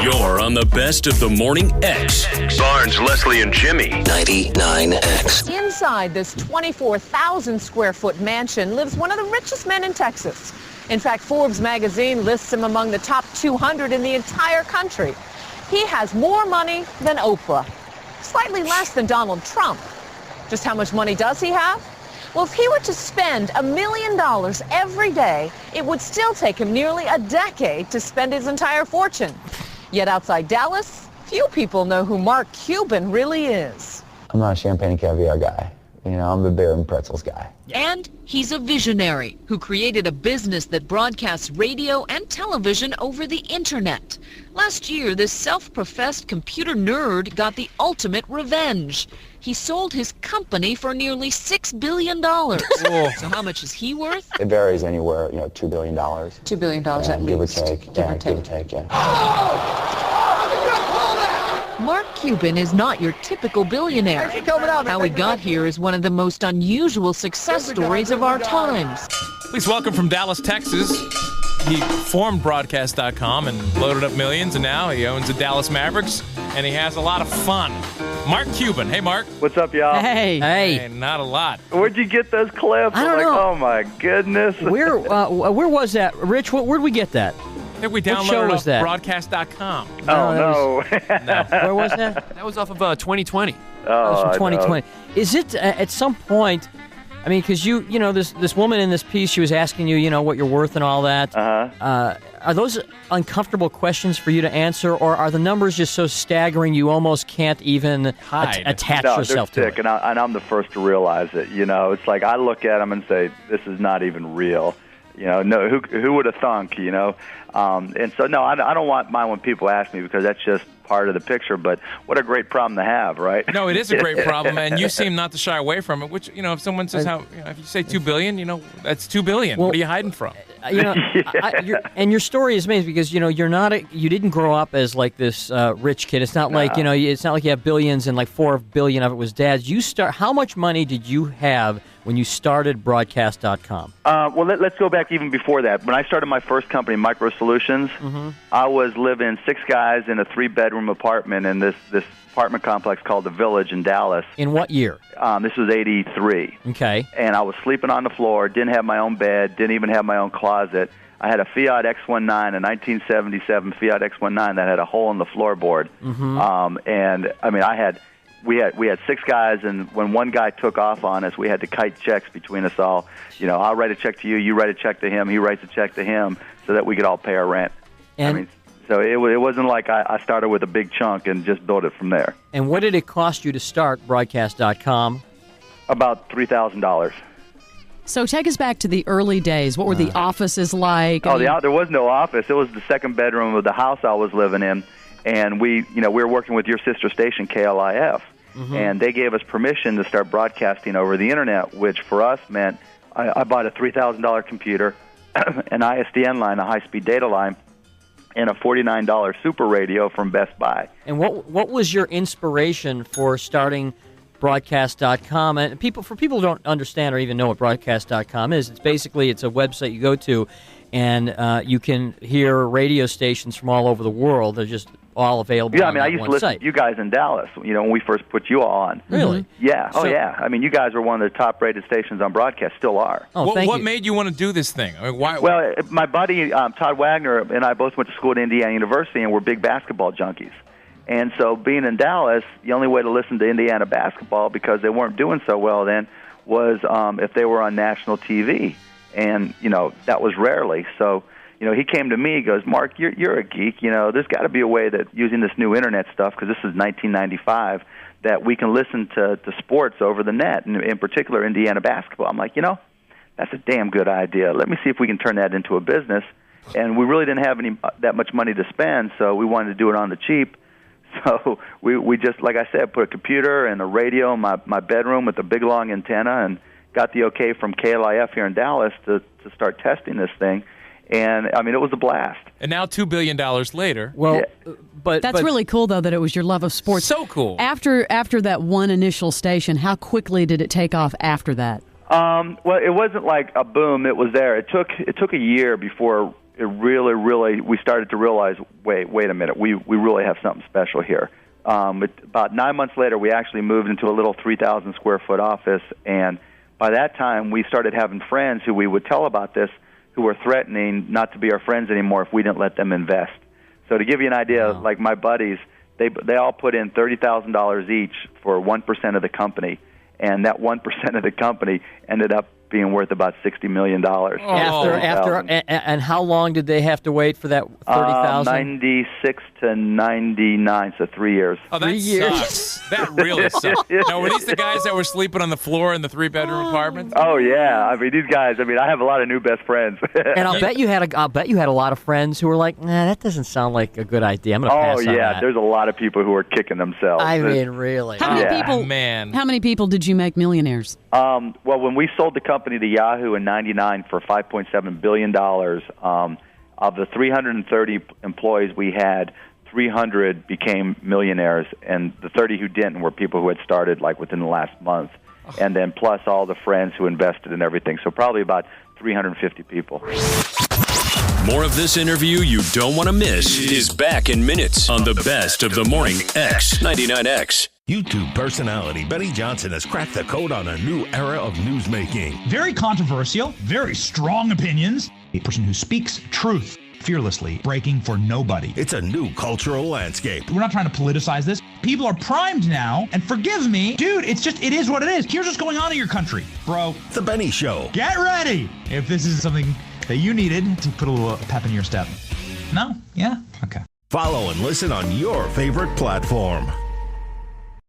You're on the best of the morning X. Barnes, Leslie, and Jimmy. 99X. Inside this 24,000 square foot mansion lives one of the richest men in Texas. In fact, Forbes magazine lists him among the top 200 in the entire country. He has more money than Oprah, slightly less than Donald Trump. Just how much money does he have? Well, if he were to spend $1 million every day, it would still take him nearly a decade to spend his entire fortune. Yet outside Dallas, few people know who Mark Cuban really is. I'm not a champagne and caviar guy. You know, I'm a beer and pretzels guy. And he's a visionary who created a business that broadcasts radio and television over the internet. Last year, this self-professed computer nerd got the ultimate revenge. He sold his company for nearly $6 billion. So how much is he worth? It varies anywhere, $2 billion. $2 billion at give or least. take. Give or take, yeah. Mark Cuban is not your typical billionaire. How he got here is one of the most unusual success stories of our times. Please welcome from Dallas, Texas. He formed broadcast.com and loaded up millions, and now he owns the Dallas Mavericks, and he has a lot of fun. Mark Cuban. Hey, Mark. What's up, y'all? Hey, not a lot. Where'd you get those clips? I don't know. Oh, my goodness. Where was that? Rich, where'd we get that? I think we What show downloaded it was off that? broadcast.com. Oh, no. No. Where was that? That was off of 2020. That was from I 2020. Is it at some point? I mean, because this woman in this piece, she was asking you, what you're worth and all that. Are those uncomfortable questions for you to answer, or are the numbers just so staggering you almost can't even attach yourself to they're sick, it? and I'm the first to realize it. It's like I look at them and say, this is not even real. No, who would have thunk, And so, no, I don't want mine when people ask me, because that's just part of the picture. But what a great problem to have, right? No, it is a great problem, and you seem not to shy away from it. Which, if someone says if you say $2 billion, that's $2 billion. Well, what are you hiding from? And your story is amazing because you didn't grow up as like this rich kid. It's not like it's not like you have billions and like $4 billion of it was dad's. How much money did you have when you started broadcast.com? Well, let's go back even before that. When I started my first company, Micro Solutions, I was living 6 guys in a 3-bedroom apartment in this apartment complex called The Village in Dallas. In what year? This was 83. Okay. And I was sleeping on the floor, didn't have my own bed, didn't even have my own closet. I had a Fiat X19, a 1977 Fiat X19 that had a hole in the floorboard. And I mean, we had 6 guys, and when one guy took off on us, we had to kite checks between us all. I'll write a check to you, you write a check to him, he writes a check to him, so that we could all pay our rent. And so it wasn't like I started with a big chunk and just built it from there. And what did it cost you to start broadcast.com? About $3,000. So take us back to the early days. What were the offices like? There was no office. It was the second bedroom of the house I was living in, and we were working with your sister station, KLIF, and they gave us permission to start broadcasting over the internet, which for us meant I bought a $3,000 computer, an ISDN line, a high-speed data line, and a $49 super radio from Best Buy. And what was your inspiration for starting broadcast.com? And for people who don't understand or even know what broadcast.com is, it's a website you go to, and you can hear radio stations from all over the world. They're just all available. Yeah, I mean, I used to listen site. to you guys in Dallas, when we first put you all on. Really? Yeah. Yeah. I mean, you guys were one of the top-rated stations on broadcast, still are. Oh, What made you want to do this thing? I mean, why? Well, my buddy Todd Wagner and I both went to school at Indiana University, and we're big basketball junkies. And so being in Dallas, the only way to listen to Indiana basketball, because they weren't doing so well then, was if they were on national TV. And, that was rarely. So, he came to me, he goes, Mark, you're a geek. There's got to be a way that using this new internet stuff, because this is 1995, that we can listen to sports over the net, and in particular Indiana basketball. I'm like, that's a damn good idea. Let me see if we can turn that into a business. And we really didn't have that much money to spend, so we wanted to do it on the cheap. So we just, like I said, put a computer and a radio in my bedroom with a big long antenna, and got the okay from KLIF here in Dallas to start testing this thing. And, I mean, it was a blast. And now $2 billion later. Well, but That's really cool, though, that it was your love of sports. So cool. After that one initial station, how quickly did it take off after that? Well, it wasn't like a boom. It was there. It took a year before we started to realize, wait a minute, we really have something special here. About 9 months later, we actually moved into a little 3,000 square foot office, and by that time, we started having friends who we would tell about this, who were threatening not to be our friends anymore if we didn't let them invest. So to give you an idea, like my buddies, they all put in $30,000 each for 1% of the company, and that 1% of the company ended up being worth about $60 million. And how long did they have to wait for that 30,000? 96 to 99, so 3 years. Oh, that 3 years. sucks. That really sucks. Now, were these the guys that were sleeping on the floor in the 3-bedroom apartments? Oh yeah, I mean these guys. I mean I have a lot of new best friends. And I'll bet you had a lot of friends who were like, nah, that doesn't sound like a good idea. I'm gonna pass on that. There's a lot of people who are kicking themselves. I mean, really. How many people? Man. How many people did you make millionaires? Well, when we sold the company to Yahoo in '99 for $5.7 billion, of the 330 employees we had, 300 became millionaires, and the 30 who didn't were people who had started like within the last month, and then plus all the friends who invested in everything. So probably about 350 people. More of this interview you don't want to miss is back in minutes on the Best of the Morning X 99X. YouTube personality Benny Johnson has cracked the code on a new era of newsmaking. Very controversial, very strong opinions. A person who speaks truth fearlessly, breaking for nobody. It's a new cultural landscape. We're not trying to politicize this. People are primed now, and forgive me, dude, it is what it is. Here's what's going on in your country, bro. The Benny Show. Get ready if this is something that you needed to put a little pep in your step. No? Yeah? Okay. Follow and listen on your favorite platform.